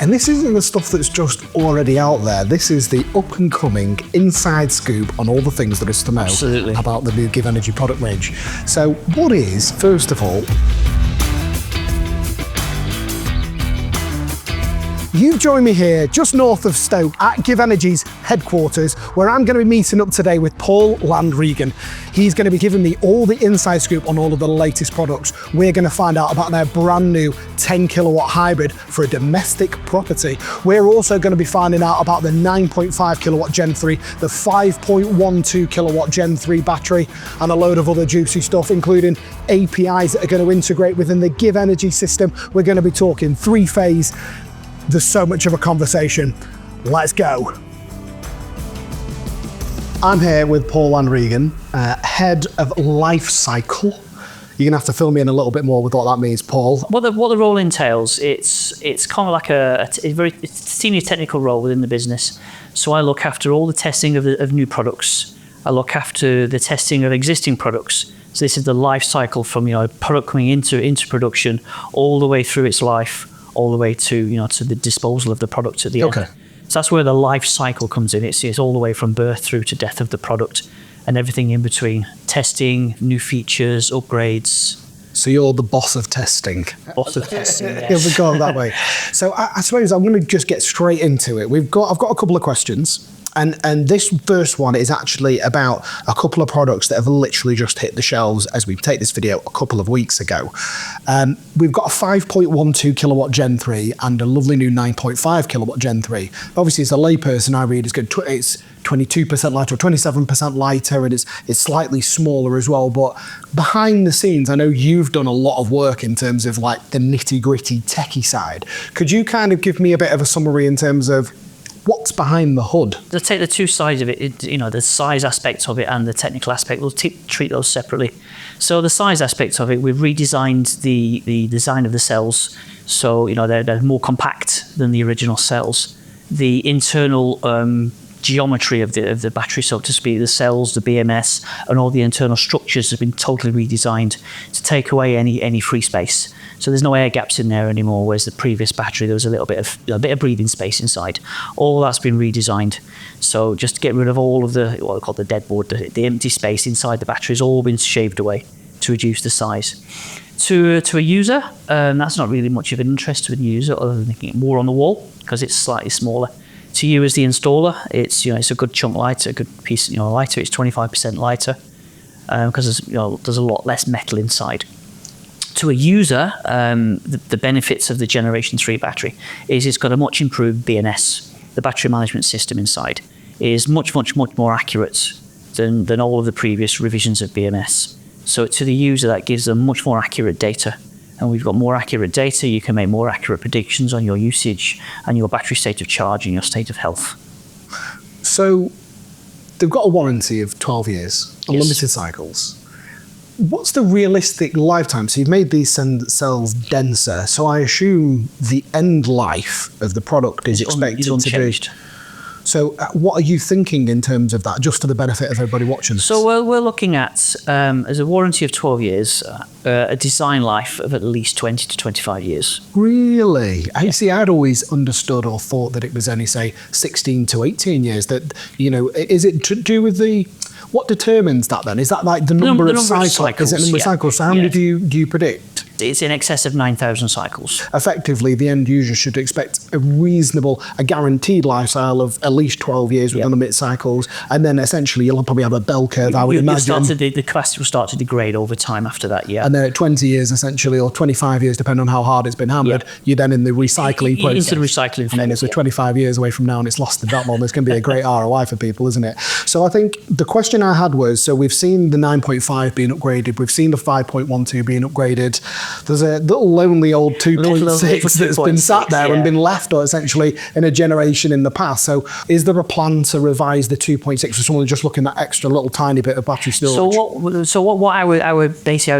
And this isn't the stuff that's just already out there. This is the up-and-coming inside scoop on all the things there is to know about the new GivEnergy product range. So what is, first of all, you've joined me here just north of Stoke at GivEnergy's headquarters, where I'm going to be meeting up today with Paul Landregan. He's going to be giving me all the inside scoop on all of the latest products. We're going to find out about their brand new 10 kilowatt hybrid for a domestic property. We're also going to be finding out about the 9.5 kilowatt Gen 3, the 5.12 kilowatt Gen 3 battery, and a load of other juicy stuff, including APIs that are going to integrate within the GivEnergy system. We're going to be talking three-phase. There's so much of a conversation. Let's go. I'm here with Paul Landregan, head of life cycle. You're gonna have to fill me in a little bit more with what that means, Paul. What the role entails, it's kind of like a very senior technical role within the business. So I look after all the testing of new products. I look after the testing of existing products. So this is the life cycle from product coming into production all the way through its life, all the way to to the disposal of the product at the end. So that's where the life cycle comes in. It's all the way from birth through to death of the product and everything in between. Testing, new features, upgrades. So you're the boss of testing. Boss of testing, yes. Yeah, we go that way. So I suppose I'm going to just get straight into it. I've got a couple of questions. And this first one is actually about a couple of products that have literally just hit the shelves as we take this video a couple of weeks ago. We've got a 5.12 kilowatt Gen 3 and a lovely new 9.5 kilowatt Gen 3. Obviously, as a layperson, I read it's 22% lighter or 27% lighter, and it's slightly smaller as well. But behind the scenes, I know you've done a lot of work in terms of like the nitty-gritty techie side. Could you kind of give me a bit of a summary in terms of what's behind the hood? To take the two sides of it, the size aspect of it and the technical aspect, we'll treat those separately. So the size aspect of it, we've redesigned the design of the cells. So, they're more compact than the original cells. The internal geometry of the battery, so to speak, the cells, the BMS, and all the internal structures have been totally redesigned to take away any free space. So there's no air gaps in there anymore, whereas the previous battery, there was a bit of breathing space inside. All that's been redesigned. So just to get rid of all of what I call the deadboard, the empty space inside the battery has all been shaved away to reduce the size. To a user, that's not really much of an interest to a user, other than making it more on the wall, because it's slightly smaller. To you as the installer, it's a good chunk lighter, a good piece lighter. It's 25% lighter because there's a lot less metal inside. To a user, the benefits of the Generation 3 battery is it's got a much improved BMS. The battery management system inside is much more accurate than all of the previous revisions of BMS. So to the user, that gives them much more accurate data. And we've got more accurate data. You can make more accurate predictions on your usage and your battery state of charge and your state of health. So they've got a warranty of 12 years, unlimited cycles. What's the realistic lifetime? So you've made these cells denser. So I assume the end life of the product is expected to be. So what are you thinking in terms of that, just for the benefit of everybody watching this? So we're looking at, as a warranty of 12 years, a design life of at least 20 to 25 years. Really? Yeah. See, I'd always understood or thought that it was only, say, 16 to 18 years. That, is it to do with what determines that then? Is that like the number of cycles? Is it number of cycles? So how many do you predict? It's in excess of 9,000 cycles. Effectively, the end user should expect a guaranteed lifestyle of at least 12 years with unlimited cycles, and then essentially you'll probably have a bell curve, I would imagine. The capacity will start to degrade over time after that, yeah. And then at 20 years, essentially, or 25 years, depending on how hard it's been hammered, you're then in the recycling process. Into the recycling. And then it's 25 years away from now, and it's lost in that long. It's going to be a great ROI for people, isn't it? So I think the question I had was, so we've seen the 9.5 being upgraded, we've seen the 5.12 being upgraded. There's a little lonely old 2.6 that's been sat there and been left essentially in a generation in the past. So is there a plan to revise the 2.6 for someone just looking at that extra little tiny bit of battery storage? So what our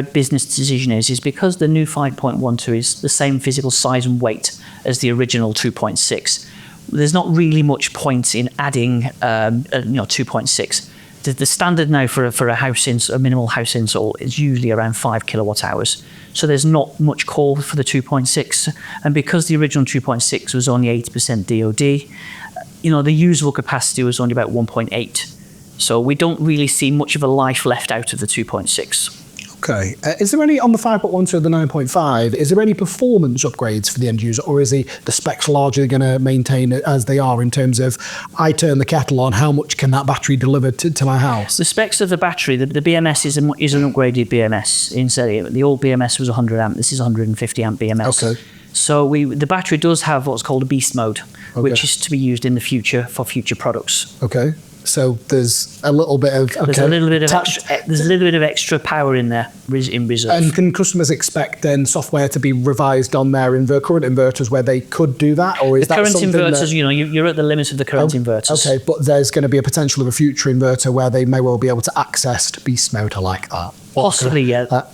business decision is because the new 5.12 is the same physical size and weight as the original 2.6. There's not really much point in adding 2.6. the standard now for a a minimal house install is usually around 5 kilowatt hours. So there's not much call for the 2.6, and because the original 2.6 was only 80% DoD, the usable capacity was only about 1.8. So we don't really see much of a life left out of the 2.6. Okay. Is there any, on the 5.1 to the 9.5, is there any performance upgrades for the end user, or is the specs largely going to maintain it as they are in terms of, I turn the kettle on, how much can that battery deliver to my house? The specs of the battery, the BMS is an upgraded BMS. Instead, the old BMS was 100 amp, this is 150 amp BMS. Okay. So the battery does have what's called a beast mode, which is to be used in the future for future products. Okay. So there's a little bit of there's a little bit of extra power in there in reserve. And can customers expect then software to be revised on their current inverters where they could do that, or is the that current something inverters? You're at the limit of the current inverters. Okay, but there's going to be a potential of a future inverter where they may well be able to access beast mode like that. Possibly, yeah.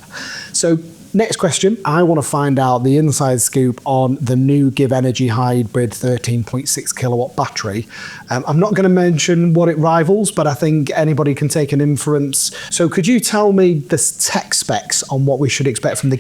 So. Next question, I want to find out the inside scoop on the new GivEnergy Hybrid 13.6 kilowatt battery. I'm not going to mention what it rivals, but I think anybody can take an inference. So could you tell me the tech specs on what we should expect from the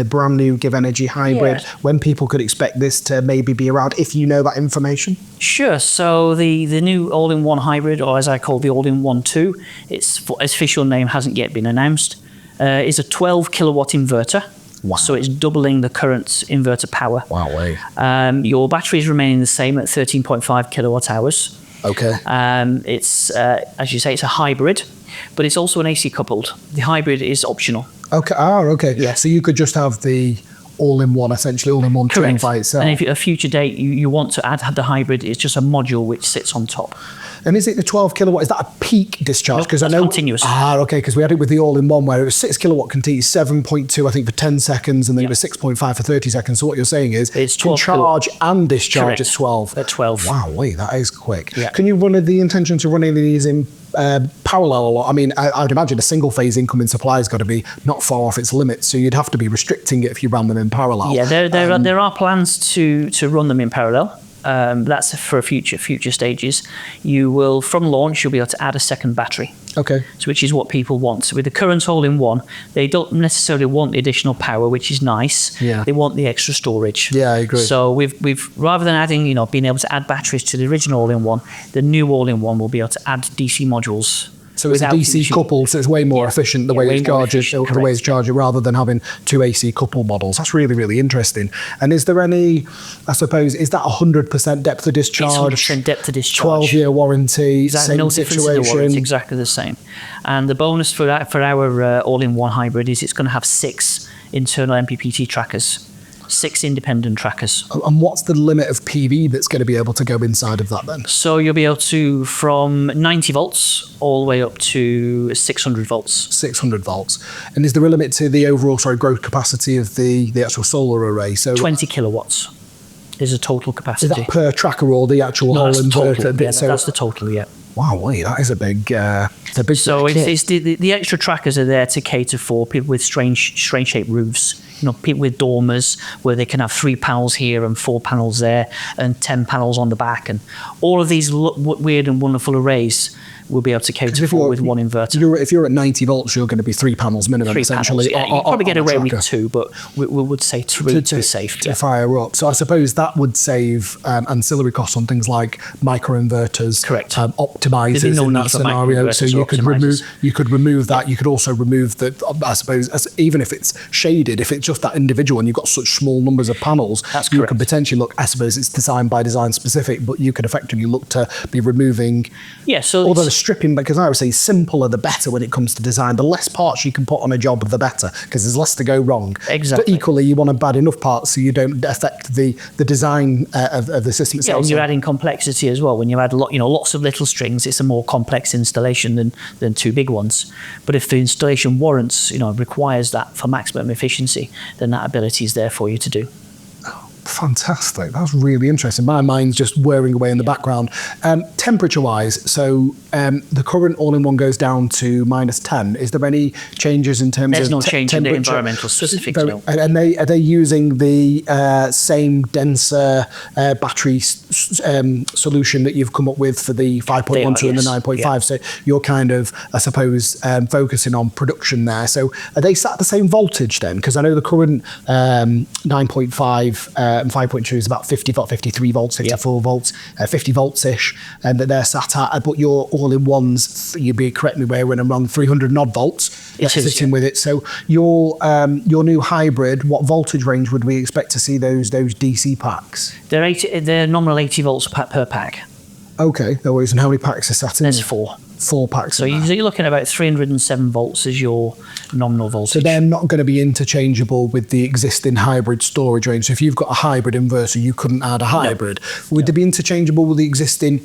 brand new GivEnergy Hybrid, when people could expect this to maybe be around, if you know that information? Sure. So the new all-in-one hybrid, or as I call the all-in-one 2, its official name hasn't yet been announced. Is a 12 kilowatt inverter. Wow. So it's doubling the current inverter power. Wow. Your battery is remaining the same at 13.5 kilowatt hours. Okay. It's, as you say, it's a hybrid, but it's also an AC coupled. The hybrid is optional. Okay. Okay. Yeah. So you could just have the all-in-one, essentially all-in-one train by itself. And if at a future date you want to add the hybrid, it's just a module which sits on top. And is it the 12 kilowatt? Is that a peak discharge? Because I know continuous. Okay. Because we had it with the all-in-one where it was 6 kilowatt can take 7.2, I think, for 10 seconds, and then it was 6.5 for 30 seconds. So what you're saying is it's can charge and discharge at 12. At 12. Wow, wait, that is quick. Yeah. Can you run the intention to running these in parallel a lot? I mean, I would imagine a single phase incoming supply has got to be not far off its limits, so you'd have to be restricting it if you ran them in parallel. Yeah, there are plans to run them in parallel. That's for future stages. You will, from launch, you'll be able to add a second battery. Okay. So which is what people want. So with the current all-in-one, they don't necessarily want the additional power, which is nice. Yeah. They want the extra storage. Yeah, I agree. So we've rather than adding, being able to add batteries to the original all-in-one, the new all-in-one will be able to add DC modules. So it's a DC coupled, so it's way more efficient the way it's charged, rather than having two AC coupled models. That's really, really interesting. And is there any, I suppose, is that 100% depth of discharge? It's 100% depth of discharge. 12-year warranty, same no situation? It's exactly the same. And the bonus for our all-in-one hybrid is it's going to have 6 internal MPPT trackers. 6 independent trackers. And what's the limit of PV that's going to be able to go inside of that then? So you'll be able to, from 90 volts all the way up to 600 volts. 600 volts. And is there a limit to the overall growth capacity of the actual solar array? So 20 kilowatts is a total capacity. Is that per tracker or the actual whole inverter? Total. Yeah, that's the total, yeah. Wow, wait, that is a big. So it's the extra trackers are there to cater for people with strange shaped roofs. People with Domas where they can have 3 panels here and 4 panels there and 10 panels on the back, and all of these weird and wonderful arrays will be able to cater for with one inverter. If you're at 90 volts, you're going to be 3 panels minimum, 3 essentially. Panels, yeah. You probably get away with 2, but we would say 3 to be safe. To fire up. So I suppose that would save ancillary costs on things like microinverters. Correct. Optimizers in that scenario. So you could remove that. You could also remove the, I suppose, even if it's shaded, if it's just that individual and you've got such small numbers of panels, you could potentially look, I suppose it's design by design specific, but you could effectively look to be removing. Yeah, so although the stripping, because I would say simpler the better when it comes to design. The less parts you can put on a job, the better, because there's less to go wrong. Exactly. But equally, you want to add enough parts so you don't affect the design of the system itself. Yeah, and you're adding complexity as well. When you add lots of little strings, it's a more complex installation than 2 big ones. But if the installation warrants, requires that for maximum efficiency, then that ability is there for you to do. Fantastic. That's really interesting. My mind's just whirring away in the background. Temperature-wise, so the current all-in-one goes down to -10. Is there any changes in terms There's of no change in the temperature? environmental specifics, no. And are they using the same denser battery solution that you've come up with for the 5.12 and the 9.5? Yeah. So you're kind of, I suppose, focusing on production there. So are they sat at the same voltage then? Because I know the current 9.5 and 5.2 is about 50 volt, 53 volts, 54 volts, 50 volts-ish, and that they're sat at. But your all-in-ones, you'd be correct me where when I'm wrong, 300 odd volts sitting with it. So your new hybrid, what voltage range would we expect to see those DC packs? They're nominal 80 volts per pack. Okay, no worries. And how many packs are sat in? There's 4. 4 packs. So you're looking at about 307 volts as your nominal voltage. So they're not going to be interchangeable with the existing hybrid storage range. So if you've got a hybrid inverter, you couldn't add a hybrid. Would they be interchangeable with the existing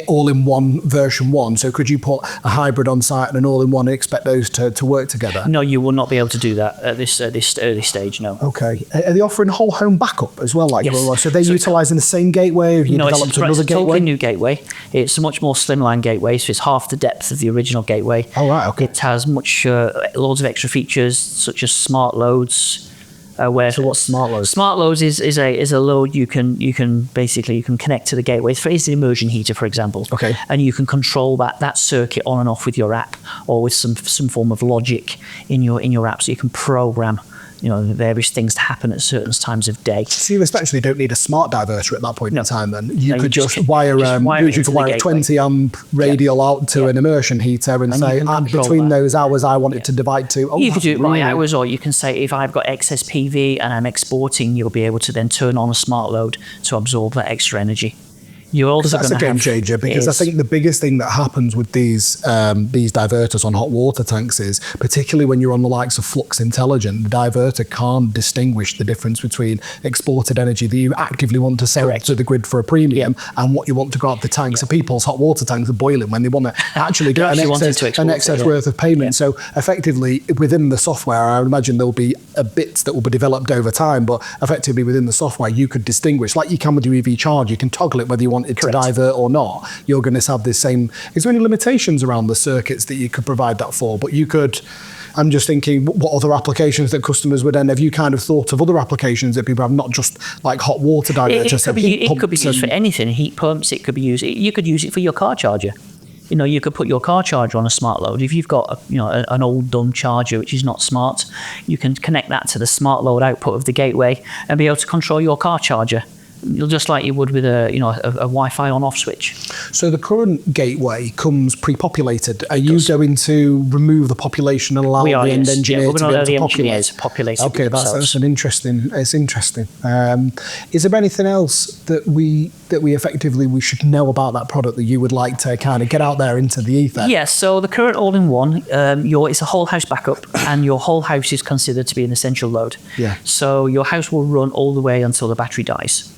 all-in-one version 1? So could you put a hybrid on site and an all-in-one and expect those to work together? No, you will not be able to do that at this early stage, no. Okay. Are they offering whole home backup as well? Yes. So they're utilising the same gateway? Have you developed another it's a gateway? totally new gateway. It's a much more slimline gateway, so it's half the depth of the original gateway. Oh, right, okay. It has loads of extra features, such as smart loads. So what's smart loads? Smart loads is a load you can connect to the gateway. It's an immersion heater, for example. Okay. And you can control that circuit on and off with your app or with some form of logic in your app, so you can program various things to happen at certain times of day. So you especially don't need a smart diverter at that point in time then. You could just wire a 20 amp radial out to an immersion heater and say, between those hours I want it to divide to. You could do it by hours, or you can say, if I've got excess PV and I'm exporting, you'll be able to then turn on a smart load to absorb that extra energy. That's a game changer, because I think the biggest thing that happens with these diverters on hot water tanks is, particularly when you're on the likes of Flux Intelligent, the diverter can't distinguish the difference between exported energy that you actively want to sell to the grid for a premium and what you want to go up the tank. So people's hot water tanks are boiling when they want to actually get an excess worth of payment. So effectively, within the software, I would imagine there'll be bits that will be developed over time, but effectively within the software, you could distinguish, like you can with your EV charge, you can toggle it whether you want it to divert or not. You're going to have this same. Is there any limitations around the circuits that you could provide that for? But you could. I'm just thinking, what other applications that customers would then? Have you kind of thought of other applications that people have, not just like hot water diverters? It could be used for anything. Heat pumps. It could be used. You could use it for your car charger. You could put your car charger on a smart load. If you've got an old dumb charger which is not smart, you can connect that to the smart load output of the gateway and be able to control your car charger. Just like you would with a Wi-Fi on-off switch. So the current gateway comes pre-populated. Are you going to remove the population and allow the end engineer to be able to populate? Okay, that's an interesting. It's interesting. Is there anything else that we effectively should know about that product that you would like to kind of get out there into the ether? Yes. So the current all-in-one, it's a whole house backup, and your whole house is considered to be an essential load. Yeah. So your house will run all the way until the battery dies.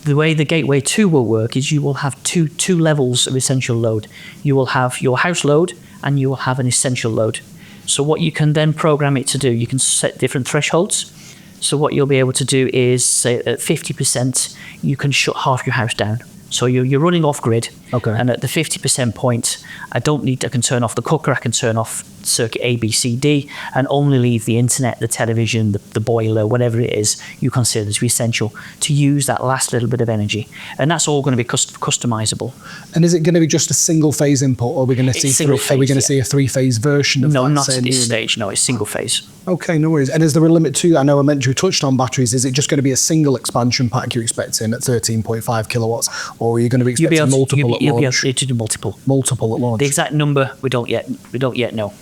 The way the Gateway 2 will work is you will have two levels of essential load. You will have your house load and you will have an essential load. So what you can then program it to do, you can set different thresholds. So what you'll be able to do is, say at 50%, you can shut half your house down. So you're running off grid, and at the 50% point, I can turn off the cooker, I can turn off circuit A, B, C, D, and only leave the internet, the television, the boiler, whatever it is you consider to be essential, to use that last little bit of energy. And that's all going to be customizable. And is it going to be just a single phase input, or are we going to see a 3-phase version of that? No, not at this stage. No, it's single phase. Okay, no worries. And is there a limit to? I know I mentioned we touched on batteries. Is it just going to be a single expansion pack you're expecting at 13.5 kilowatts, or are you going to be expecting multiple at launch? You'll be able to do multiple. Multiple at launch. The exact number we don't yet know.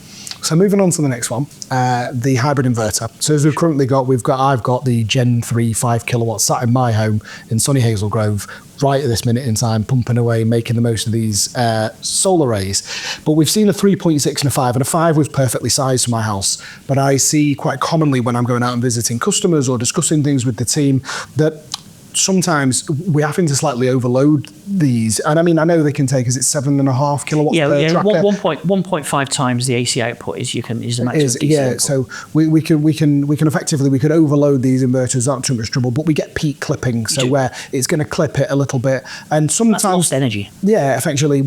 So moving on to the next one, the hybrid inverter. So as I've got the Gen 3 5 kilowatts sat in my home in sunny Hazel Grove right at this minute in time, pumping away, making the most of these solar arrays. But we've seen a 3.6 and a 5, and a 5 was perfectly sized for my house. But I see quite commonly when I'm going out and visiting customers or discussing things with the team that sometimes we're having to slightly overload these. And I mean, I know they can take, is it 7.5 kilowatts per tracker? 1.5 times the AC output is the maximum DC output. So we can effectively, we could overload these inverters without too much trouble, but we get peak clipping, so where it's going to clip it a little bit. And sometimes... That's lost energy. Yeah, effectively,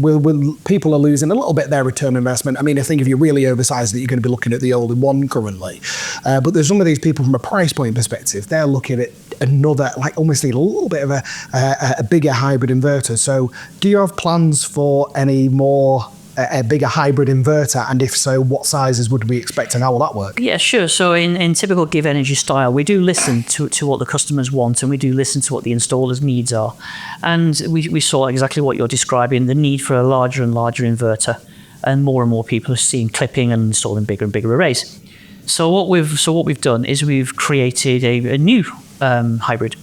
people are losing a little bit their return on investment. I mean, I think if you're really oversized, that you're going to be looking at the older one currently. But there's some of these people from a price point perspective, they're looking at another, like almost a little bit of a bigger hybrid inverter. So do you have plans for any more, a bigger hybrid inverter? And if so, what sizes would we expect and how will that work? Yeah, sure. So in typical GivEnergy style, we do listen to what the customers want, and we do listen to what the installer's needs are. And we saw exactly what you're describing, the need for a larger and larger inverter. And more people are seeing clipping and installing bigger and bigger arrays. So what we've done is we've created a new hybrid,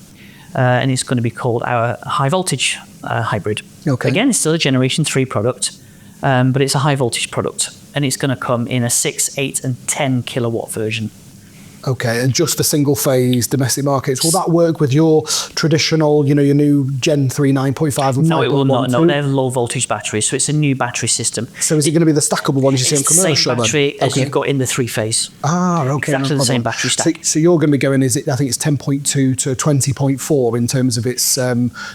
and it's going to be called our high voltage hybrid. Okay. Again, it's still a Generation 3 product, but it's a high voltage product, and it's going to come in a 6, 8, and 10 kilowatt version. Okay, and just for single phase domestic markets, will that work with your traditional, your new Gen 3 9.5 and 5.1? No, it will not. No, they're low voltage batteries, so it's a new battery system. So is it going to be the stackable ones you see on commercial? It's the same battery as you've got in the 3-phase. Okay. Exactly the same battery stack. So you're going to be going, I think it's 10.2 to 20.4 in terms of its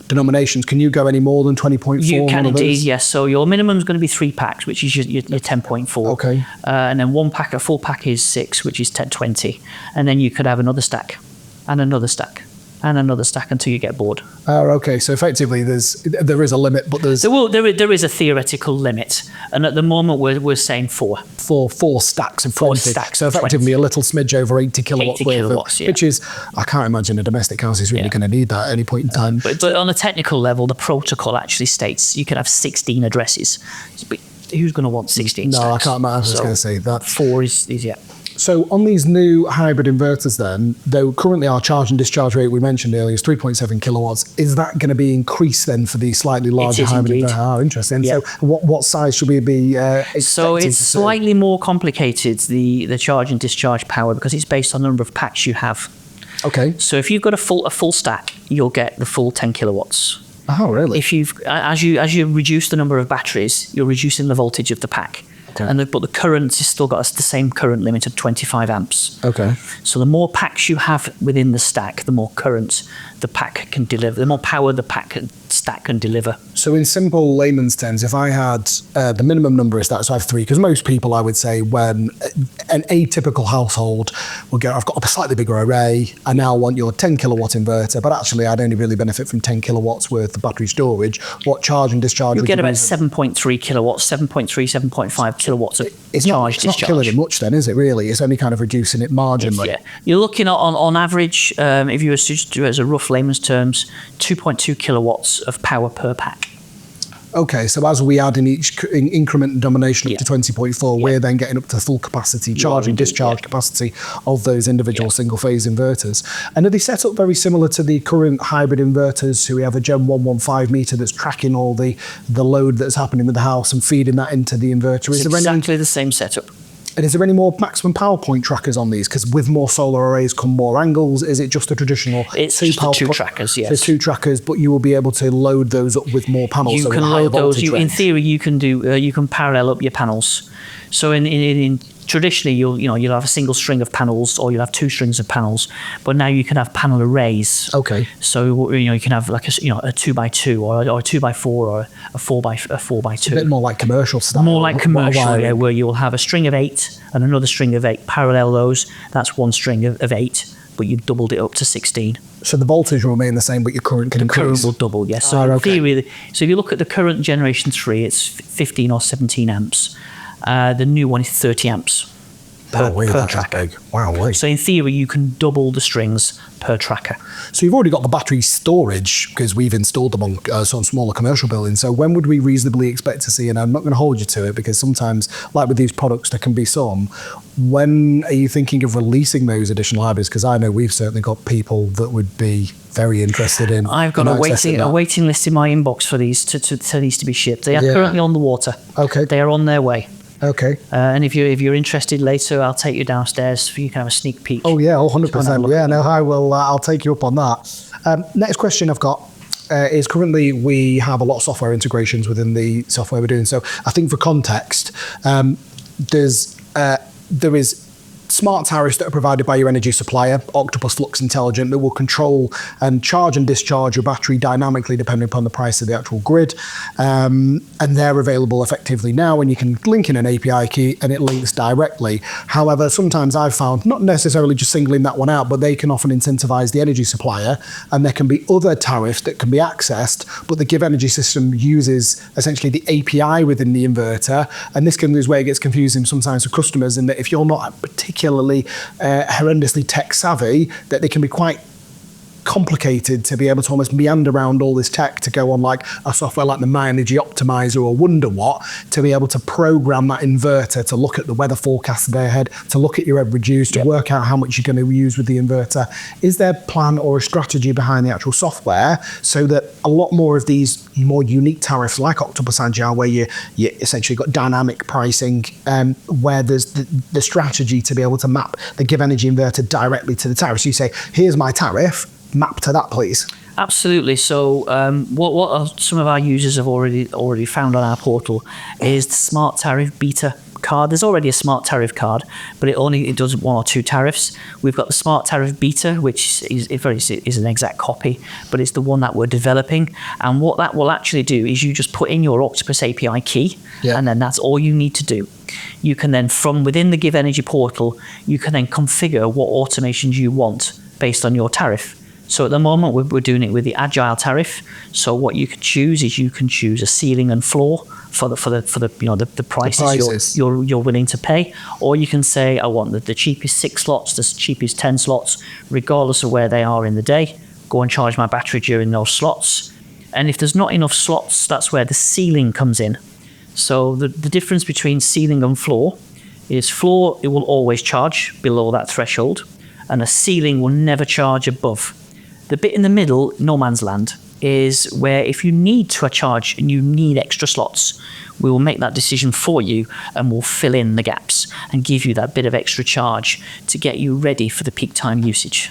denominations. Can you go any more than 20.4? You can indeed, yes. So your minimum is going to be 3 packs, which is your 10.4. Okay. And then a full pack is 6, which is 1020. And then you could have another stack, and another stack, and another stack until you get bored. Okay. So effectively, there is a limit, but there is a theoretical limit, and at the moment we're saying 4. Four stacks of 4 20. stacks. So effectively, a little smidge over 80 kilowatts 80 worth kilowatts, yeah. which is, I can't imagine a domestic house is really going to need that at any point in time. But on a technical level, the protocol actually states you can have 16 addresses. But who's going to want 16 stacks? No, I can't imagine. I was going to say that. 4 is yeah. So on these new hybrid inverters then, though currently our charge and discharge rate we mentioned earlier is 3.7 kilowatts, is that going to be increased then for the slightly larger hybrid inverter? Oh, interesting. Yeah. So what size should we be expecting? So it's slightly more complicated, the charge and discharge power, because it's based on the number of packs you have. Okay. So if you've got a full stack, you'll get the full 10 kilowatts. Oh, really? If as you reduce the number of batteries, you're reducing the voltage of the pack. Okay. But the current has still got the same current limit of 25 amps. Okay. So the more packs you have within the stack, the more current the pack can deliver, the more power the stack can deliver. So in simple layman's terms, if I had the minimum number is that, so I have 3, because most people, I would say, when an atypical household will go, I've got a slightly bigger array, I now want your 10 kilowatt inverter, but actually I'd only really benefit from 10 kilowatts worth of battery storage. What charge and discharge? You'll get about 7.3 kilowatts, 7.3, 7.5 kilowatts of it's charge, discharge. It's not killing it much then, is it really? It's only kind of reducing it marginally. Yeah. You're looking at, on average, if you were to do it as a rough layman's terms, 2.2 kilowatts of power per pack. Okay, so as we add in each increment and domination up to 20.4, we're then getting up to full capacity, charge and discharge capacity of those individual single-phase inverters. And are they set up very similar to the current hybrid inverters? So we have a Gen 115 meter that's tracking all the load that's happening with the house and feeding that into the inverter. It's exactly the same setup. And is there any more maximum power point trackers on these? Because with more solar arrays come more angles. Is it just a traditional It's just the 2 trackers, yes. So 2 trackers, but you will be able to load those up with more panels. You can load those. In theory, you can do. You can parallel up your panels. So in traditionally, you'll have a single string of panels, or you'll have 2 strings of panels. But now you can have panel arrays. Okay. So you can have like a 2x2 or a 2x4 or a 4x2. A bit more like commercial stuff. More like commercial, yeah, where you'll have a string of 8 and another string of 8. Parallel those. That's 1 string of 8, but you've doubled it up to 16. So the voltage will remain the same, but your current can increase. The current will double, yes. So in theory, so if you look at the current Generation 3, it's 15 or 17 amps. The new one is 30 amps per tracker. Wow. So in theory, you can double the strings per tracker. So you've already got the battery storage, because we've installed them on some smaller commercial buildings. So when would we reasonably expect to see, and I'm not going to hold you to it, because sometimes, like with these products, there can be some, when are you thinking of releasing those additional hybrids? Because I know we've certainly got people that would be very interested in. I've got a waiting list in my inbox for these to be shipped. They are currently on the water. Okay. They are on their way. Okay. And if you're interested later, I'll take you downstairs so you can have a sneak peek. Oh yeah, 100%. Yeah, no, I will. I'll take you up on that. Next question I've got is currently we have a lot of software integrations within the software we're doing. So I think for context, there is smart tariffs that are provided by your energy supplier, Octopus Flux Intelligent, that will control and charge and discharge your battery dynamically depending upon the price of the actual grid. And they're available effectively now, and you can link in an API key and it links directly. However, sometimes I've found, not necessarily just singling that one out, but they can often incentivize the energy supplier, and there can be other tariffs that can be accessed, but the GivEnergy system uses essentially the API within the inverter, and this is where it gets confusing sometimes for customers, in that if you're not particularly horrendously tech savvy, that they can be quite complicated to be able to almost meander around all this tech to go on like a software like the My Energy Optimizer or Wonder What to be able to program that inverter to look at the weather forecast day ahead, to look at your average use, to work out how much you're going to use with the inverter. Is there a plan or a strategy behind the actual software so that a lot more of these more unique tariffs like Octopus Agile, where you essentially got dynamic pricing, where there's the strategy to be able to map the GivEnergy inverter directly to the tariff? So you say, here's my tariff, map to that, please. Absolutely. So what some of our users have already found on our portal is the Smart Tariff Beta card. There's already a Smart Tariff card, but it does one or two tariffs. We've got the Smart Tariff Beta, which is an exact copy, but it's the one that we're developing. And what that will actually do is you just put in your Octopus API key, and then that's all you need to do. You can then, from within the GivEnergy portal, you can then configure what automations you want based on your tariff. So at the moment, we're doing it with the Agile tariff. So what you can choose is you can choose a ceiling and floor for the prices you're willing to pay, or you can say, I want the cheapest 6 slots, the cheapest 10 slots, regardless of where they are in the day. Go and charge my battery during those slots. And if there's not enough slots, that's where the ceiling comes in. So the difference between ceiling and floor is floor, it will always charge below that threshold, and a ceiling will never charge above. The bit in the middle, no man's land, is where if you need to charge and you need extra slots, we will make that decision for you and we'll fill in the gaps and give you that bit of extra charge to get you ready for the peak time usage.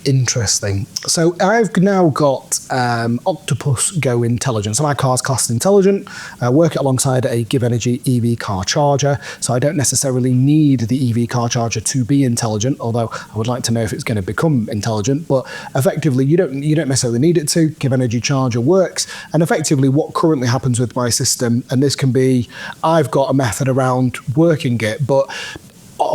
Interesting. So I've now got Octopus Go Intelligent. So my car's classed intelligent. I work it alongside a GivEnergy EV car charger. So I don't necessarily need the EV car charger to be intelligent, although I would like to know if it's going to become intelligent. But effectively, you don't necessarily need it to. GivEnergy charger works. And effectively, what currently happens with my system, and this can be, I've got a method around working it, but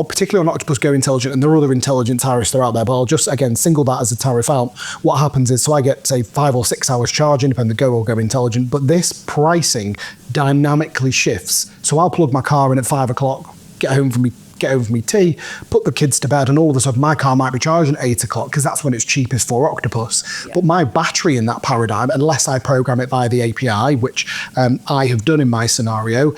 particularly on Octopus Go Intelligent, and there are other intelligent tariffs that are out there, but I'll just, again, single that as a tariff out. What happens is, so I get, say, 5 or 6 hours charging, depending on Go or Go Intelligent, but this pricing dynamically shifts. So I'll plug my car in at 5 o'clock, get home from me tea, put the kids to bed, and all of a sudden my car might be charging at 8 o'clock because that's when it's cheapest for Octopus. Yeah. But my battery in that paradigm, unless I program it via the API, which I have done in my scenario,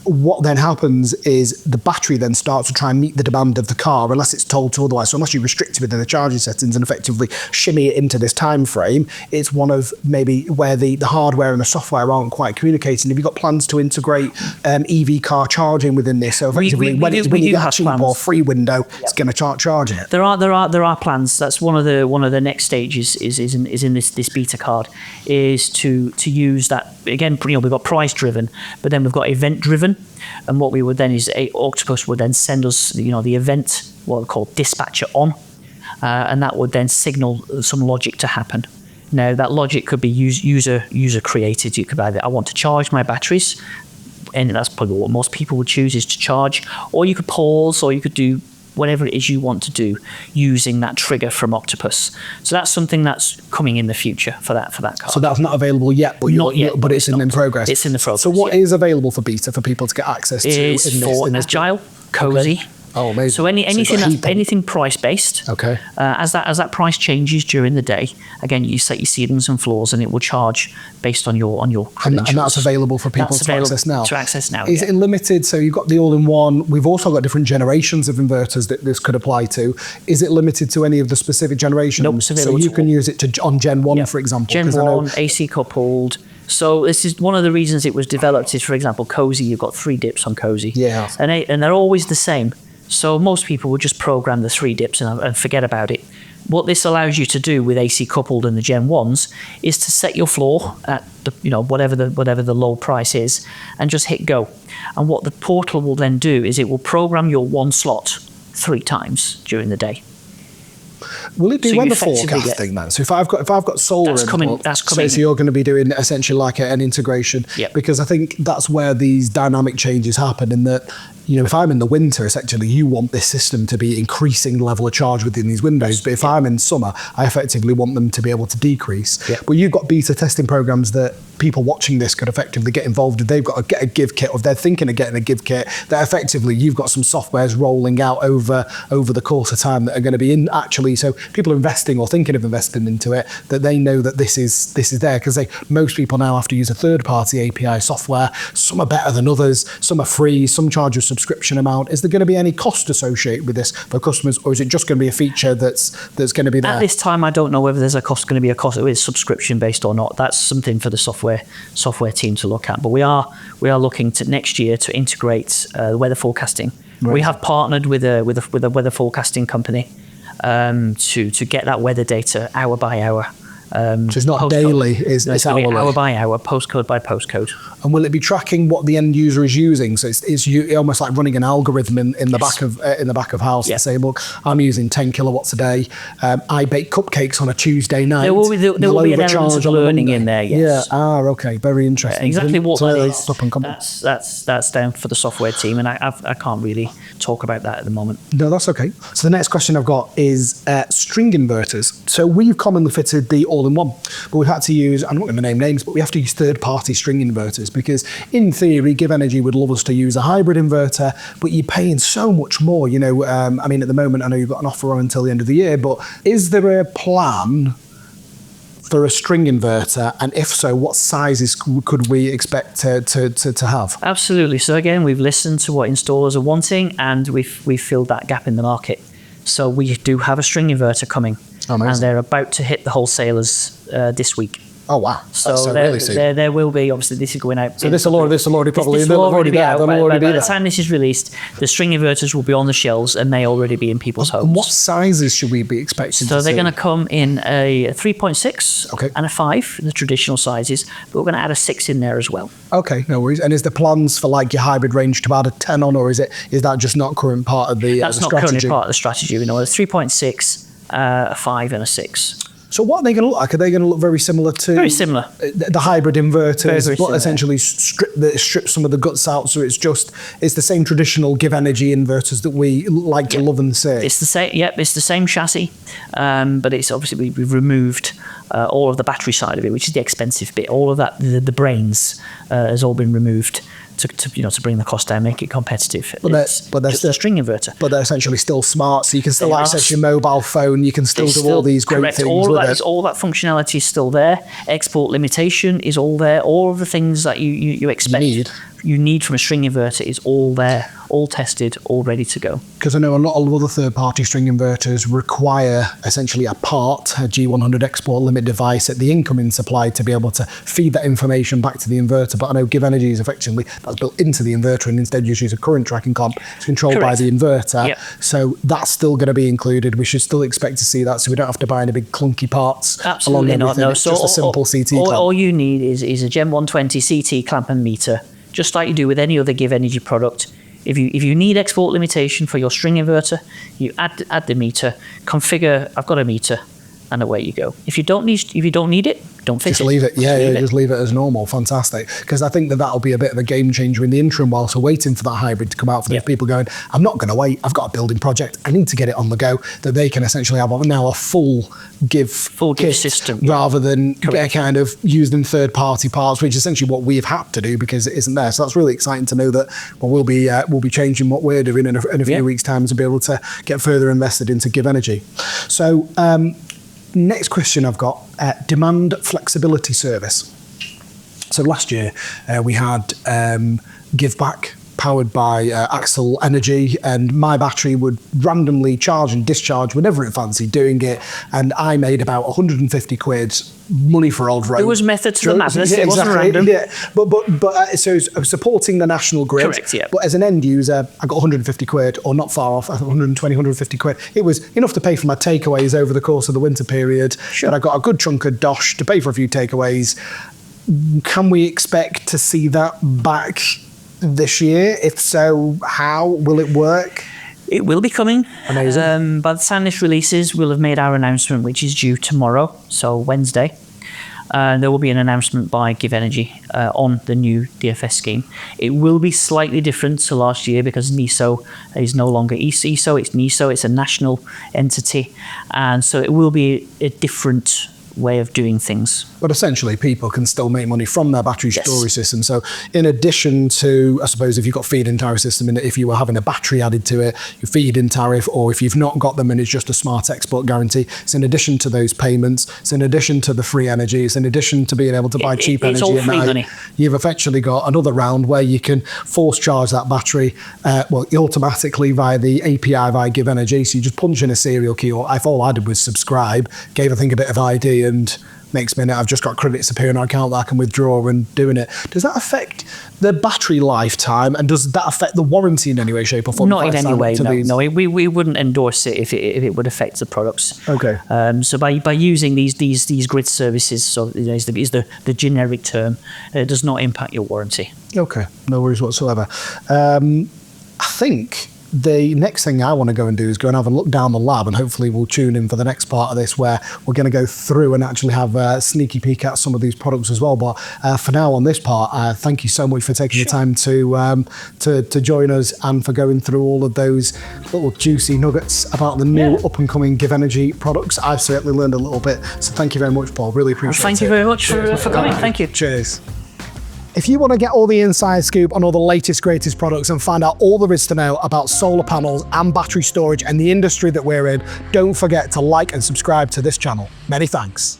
what then happens is the battery then starts to try and meet the demand of the car unless it's told to otherwise. So unless you restrict it within the charging settings and effectively shimmy it into this time frame, it's one of maybe where the hardware and the software aren't quite communicating. Have you got plans to integrate EV car charging within this? So effectively, when you get a cheap or free window, it's going to charge it. There are plans. That's one of the next stages is in this beta card, is to use that. Again, we've got price driven, but then we've got event driven. And what we would then is Octopus would then send us the event, what we call dispatcher on, and that would then signal some logic to happen. Now that logic could be user created. You could either, I want to charge my batteries, and that's probably what most people would choose, is to charge, or you could pause, or you could do whatever it is you want to do using that trigger from Octopus. So that's something that's coming in the future for that card. So that's not available yet, but not yet, but it's in progress. It's in the progress. So what is available for beta for people to get access to? Is for Agile, Cozy. Okay. Oh, amazing. So anything price based. Okay. As that price changes during the day, again you set your ceilings and floors, and it will charge based on your credentials. And that's available for people to access now. Is it limited? So you've got the all-in-one. We've also got different generations of inverters that this could apply to. Is it limited to any of the specific generations? Nope, it's available. So you can use it on Gen 1, for example. Gen 1, AC coupled. So this is one of the reasons it was developed is, for example, Cozy. You've got 3 dips on Cozy. Yeah. And they're always the same. So most people would just program the 3 dips and forget about it. What this allows you to do with AC coupled and the Gen 1s is to set your floor at the, whatever the low price is, and just hit go. And what the portal will then do is it will program your one slot 3 times during the day. Will it do weather forecasting then? So if I've got solar that's coming. So you're going to be doing essentially like an integration, because I think that's where these dynamic changes happen. In that, if I'm in the winter, essentially you want this system to be increasing the level of charge within these windows. But if I'm in summer, I effectively want them to be able to decrease. But you've got beta testing programs that people watching this could effectively get involved in. They've got to get a give kit, or if they're thinking of getting a give kit, that effectively you've got some softwares rolling out over the course of time that are going to be in actually. So people are investing or thinking of investing into it, that they know that this is there, because most people now have to use a third-party API software. Some are better than others. Some are free. Some charge a subscription amount. Is there going to be any cost associated with this for customers, or is it just going to be a feature that's going to be there? At this time, I don't know whether there's going to be a cost. It is subscription based or not. That's something for the software team to look at. But we are looking to next year to integrate weather forecasting. Right. We have partnered with a weather forecasting company to get that weather data hour by hour. So it's not daily, it's hourly. Hour by hour, postcode by postcode. And will it be tracking what the end user is using? So it's almost like running an algorithm in the back of house to say, look, I'm using 10 kilowatts a day. I bake cupcakes on a Tuesday night. There will be an element of learning in there. Yes. Yeah. Okay. Very interesting. Exactly what that is. That's down for the software team, and I can't really talk about that at the moment. No, that's okay. So the next question I've got is string inverters. So we've commonly fitted the all-in-one, but we've had to use, I'm not going to name names, but we have to use third-party string inverters, because in theory GivEnergy would love us to use a hybrid inverter, but you're paying so much more. At the moment I know you've got an offer on until the end of the year, but is there a plan for a string inverter, and if so, what sizes could we expect to have? Absolutely. So again, we've listened to what installers are wanting, and we've filled that gap in the market. So we do have a string inverter coming. Amazing. And they're about to hit the wholesalers this week. Oh wow! So there will be, obviously this is going out. So this will already probably be out. By the time this is released, the string inverters will be on the shelves and may already be in people's homes. And what sizes should we be expecting? So they're going to come in a 3.6 and a 5, the traditional sizes, but we're going to add a 6 in there as well. Okay, no worries. And is the plans for like your hybrid range to add a 10 on, or is that just not current part of the That's the not strategy? currently part of the strategy. There's 3.6, a 5 and a 6. So what are they going to look like? Are they going to look very similar to the hybrid inverters, but essentially strip some of the guts out, so it's the same traditional GivEnergy inverters that we like to love and say? It's the same. Yep, it's the same chassis, but it's obviously we've removed all of the battery side of it, which is the expensive bit. All of that, the brains, has all been removed to bring the cost down, make it competitive. But they're just a string inverter. But they're essentially still smart, so you can still access your mobile phone. You can still do all these great things. All that functionality is still there. Export limitation is all there. All of the things that you expect you need from a string inverter is all there, all tested, all ready to go. Because I know a lot of other third-party string inverters require essentially a G100 export limit device at the incoming supply to be able to feed that information back to the inverter. But I know GivEnergy is effectively, that's built into the inverter, and instead you use a current tracking comp. It's controlled by the inverter. Yep. So that's still going to be included. We should still expect to see that, so we don't have to buy any big clunky parts. Absolutely not. No. It's just a simple CT clamp. All you need is a Gen 120 CT clamp and meter, just like you do with any other GivEnergy product. If you need export limitation for your string inverter, you add the meter, configure, I've got a meter, and away you go. If you don't need it, don't fit it. Just leave it. Just leave it as normal. Fantastic. Because I think that'll be a bit of a game changer in the interim whilst we're waiting for that hybrid to come out, for those people going, I'm not going to wait, I've got a building project, I need to get it on the go, that they can essentially have now a full give system, rather than kind of using third-party parts, which is essentially what we've had to do because it isn't there. So that's really exciting to know that we'll be changing what we're doing in a few weeks' time to be able to get further invested into GivEnergy. So next question I've got, demand flexibility service. So last year we had give back powered by Axel Energy, and my battery would randomly charge and discharge whenever it fancied doing it, and I made about 150 quid money for old road. It was method to the madness. It wasn't random. Yeah, so supporting the national grid. Correct, yeah. But as an end user, I got 150 quid, or not far off, 120, 150 quid. It was enough to pay for my takeaways over the course of the winter period. Sure. But I got a good chunk of dosh to pay for a few takeaways. Can we expect to see that back this year? If so, how will it work? It will be coming. Amazing. By the time this releases, we'll have made our announcement, which is due tomorrow, so Wednesday. There will be an announcement by GivEnergy on the new DFS scheme. It will be slightly different to last year because NESO is no longer ESO, it's NESO, it's a national entity. And so it will be a different way of doing things. But essentially, people can still make money from their battery Yes. storage system. So in addition to, I suppose, if you've got feed-in tariff system, and if you were having a battery added to it, your feed-in tariff, or if you've not got them and it's just a smart export guarantee, it's in addition to those payments, it's in addition to the free energy, it's in addition to being able to buy cheap it's energy all at free night. money. You've effectively got another round where you can force charge that battery, automatically via the API via GivEnergy. So you just punch in a serial key, or if all I did was subscribe, gave I think a bit of ID, and next minute I've just got credits appearing on account that I can withdraw and doing it. Does that affect the battery lifetime, and does that affect the warranty in any way, shape or form? Not in any way, no. We wouldn't endorse it if it would affect the products. Okay. So by using these grid services, so is the generic term, it does not impact your warranty. Okay, no worries whatsoever. I think the next thing I want to go and do is go and have a look down the lab, and hopefully we'll tune in for the next part of this where we're going to go through and actually have a sneaky peek at some of these products as well. But for now on this part, thank you so much for taking the time to join us and for going through all of those little juicy nuggets about the new up and coming GivEnergy products. I've certainly learned a little bit, so thank you very much, Paul. Really appreciate it. Thank you very much for coming. Thank you. Cheers. If you want to get all the inside scoop on all the latest, greatest products and find out all there is to know about solar panels and battery storage and the industry that we're in, don't forget to like and subscribe to this channel. Many thanks.